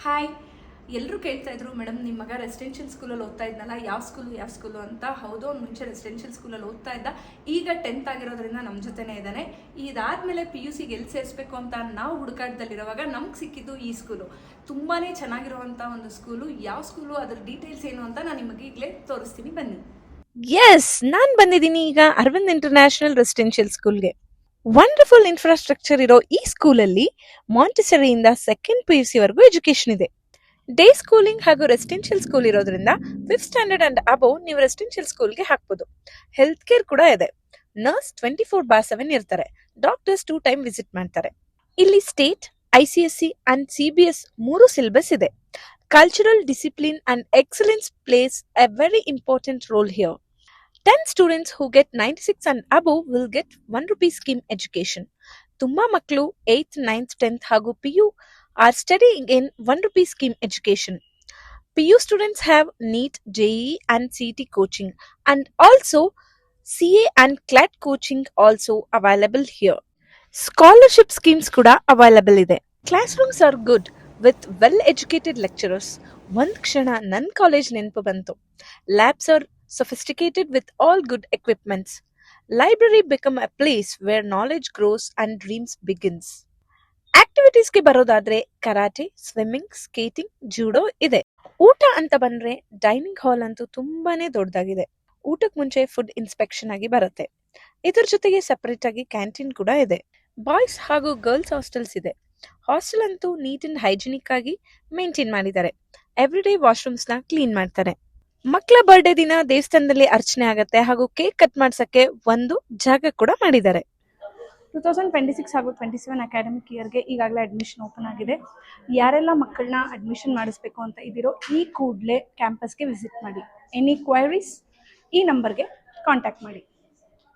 Hi. ಎಲ್ಲರೂ ಕೇಳ್ತಾ ಇದ್ರು, ಮೇಡಮ್ ನಿಮ್ಮ ಮಗ ರೆಸಿಡೆನ್ಷಿಯಲ್ ಸ್ಕೂಲಲ್ಲಿ ಓದ್ತಾ ಇದ್ನಲ್ಲ, ಯಾವ ಸ್ಕೂಲು ಅಂತ. ಹೌದು, ಅವ್ನು ಮುಂಚೆ ರೆಸಿಡೆನ್ಷಿಯಲ್ ಸ್ಕೂಲಲ್ಲಿ ಓದ್ತಾ ಇದ್ದ. ಈಗ 10th ಆಗಿರೋದ್ರಿಂದ ನಮ್ಮ ಜೊತೆನೇ ಇದ್ದಾನೆ. ಇದಾದಮೇಲೆ PUCಗೆ ಎಲ್ಲಿ ಸೇರಿಸ್ಬೇಕು ಅಂತ ನಾವು ಹುಡುಕಾಟದಲ್ಲಿರುವಾಗ ನಮ್ಗೆ ಸಿಕ್ಕಿದ್ದು ಈ ಸ್ಕೂಲು. ತುಂಬಾ ಚೆನ್ನಾಗಿರುವಂಥ ಒಂದು ಸ್ಕೂಲು. ಯಾವ ಸ್ಕೂಲು, ಅದರ ಡೀಟೇಲ್ಸ್ ಏನು ಅಂತ ನಾನು ನಿಮಗೆ ಈಗಲೇ ತೋರಿಸ್ತೀನಿ, ಬನ್ನಿ. ಎಸ್, ನಾನ್ ಬಂದಿದ್ದೀನಿ ಈಗ ಅರವಿಂದ್ ಇಂಟರ್ನ್ಯಾಷನಲ್ ರೆಸಿಡೆನ್ಷಿಯಲ್ ಸ್ಕೂಲ್ಗೆ. ವಂಡರ್ಫುಲ್ ಇನ್ಫ್ರಾಸ್ಟ್ರಕ್ಚರ್ ಇರೋ ಈ ಸ್ಕೂಲಲ್ಲಿ ಮಾಂಟೆಸರಿಯಿಂದ ಸೆಕೆಂಡ್ PUC ವರೆಗೂ ಎಜುಕೇಶನ್ ಇದೆ. ಡೇ ಸ್ಕೂಲಿಂಗ್ ಹಾಗೂ ರೆಸಿಡೆನ್ಷಿಯಲ್ ಸ್ಕೂಲ್ ಇರೋದ್ರಿಂದ 5th ಸ್ಟ್ಯಾಂಡರ್ಡ್ ಅಂಡ್ ಅಬೌವ್ ನೀವು ರೆಸಿಡೆನ್ಷಿಯಲ್ ಸ್ಕೂಲ್ಗೆ ಹಾಕ್ಬೋದು. ಹೆಲ್ತ್ ಕೇರ್ ಕೂಡ ಇದೆ. ನರ್ಸ್ 24/7 ಇರ್ತಾರೆ. ಡಾಕ್ಟರ್ಸ್ 2 ಟೈಮ್ ವಿಸಿಟ್ ಮಾಡ್ತಾರೆ. ಇಲ್ಲಿ state, ICSE and CBS 3 syllabus ಇದೆ. Cultural discipline and excellence plays a very important role here. 10 students who get 96 and above will get 1 rupee scheme education. ತುಂಬಾ ಮಕ್ಕಳು 8th, 9th, 10th ಹಾಗೂ PU are studying in 1 rupee scheme education. PU students have NEET, JEE and CET coaching and also CA and CLAT coaching also available here. Scholarship schemes ಕೂಡ available ಇದೆ. Classrooms are good with well-educated lecturers. ಒಂದ್ ಕ್ಷಣ ನನ್ನ college ನೆನಪು ಬಂತು. Labs are sophisticated with all good equipments. Library become a place where knowledge grows and dreams begins. ಆಕ್ಟಿವಿಟೀಸ್ಗೆ ಬರೋದಾದ್ರೆ karate, swimming, skating, judo ಇದೆ. ಊಟ ಅಂತ ಬಂದ್ರೆ ಡೈನಿಂಗ್ ಹಾಲ್ ಅಂತೂ ತುಂಬಾನೇ ದೊಡ್ಡದಾಗಿದೆ. ಊಟಕ್ಕೆ ಮುಂಚೆ ಫುಡ್ ಇನ್ಸ್ಪೆಕ್ಷನ್ ಆಗಿ ಬರುತ್ತೆ. ಇದ್ರ ಜೊತೆಗೆ ಸಪರೇಟ್ ಆಗಿ ಕ್ಯಾಂಟೀನ್ ಕೂಡ ಇದೆ. ಬಾಯ್ಸ್ ಹಾಗೂ ಗರ್ಲ್ಸ್ ಹಾಸ್ಟೆಲ್ಸ್ ಇದೆ. ಹಾಸ್ಟೆಲ್ ಅಂತೂ ನೀಟ್ ಅಂಡ್ ಹೈಜಿನಿಕ್ ಆಗಿ ಮೇಂಟೈನ್ ಮಾಡಿದ್ದಾರೆ. ಎವ್ರಿಡೇ ವಾಶ್ರೂಮ್ಸ್ ನ ಕ್ಲೀನ್ ಮಾಡ್ತಾರೆ. ಮಕ್ಕಳ ಬರ್ಡೇ ದಿನ ದೇವಸ್ಥಾನದಲ್ಲಿ ಅರ್ಚನೆ ಆಗತ್ತೆ ಹಾಗೂ ಕೇಕ್ ಕಟ್ ಮಾಡ್ಸಕ್ಕೆ ಒಂದು ಜಾಗ ಕೂಡ ಮಾಡಿದ್ದಾರೆ. 2026 ಹಾಗೂ 27 ಅಕಾಡೆಮಿಕ್ ಇಯರ್ಗೆ ಈಗಾಗಲೇ ಅಡ್ಮಿಷನ್ ಓಪನ್ ಆಗಿದೆ. ಯಾರೆಲ್ಲ ಮಕ್ಕಳನ್ನ ಅಡ್ಮಿಷನ್ ಮಾಡಿಸ್ಬೇಕು ಅಂತ ಇದ್ದೀರೋ ಈ ಕೂಡಲೇ ಕ್ಯಾಂಪಸ್ಗೆ ವಿಸಿಟ್ ಮಾಡಿ. ಎನಿ ಕ್ವೈರೀಸ್ ಈ ನಂಬರ್ಗೆ ಕಾಂಟ್ಯಾಕ್ಟ್ ಮಾಡಿ.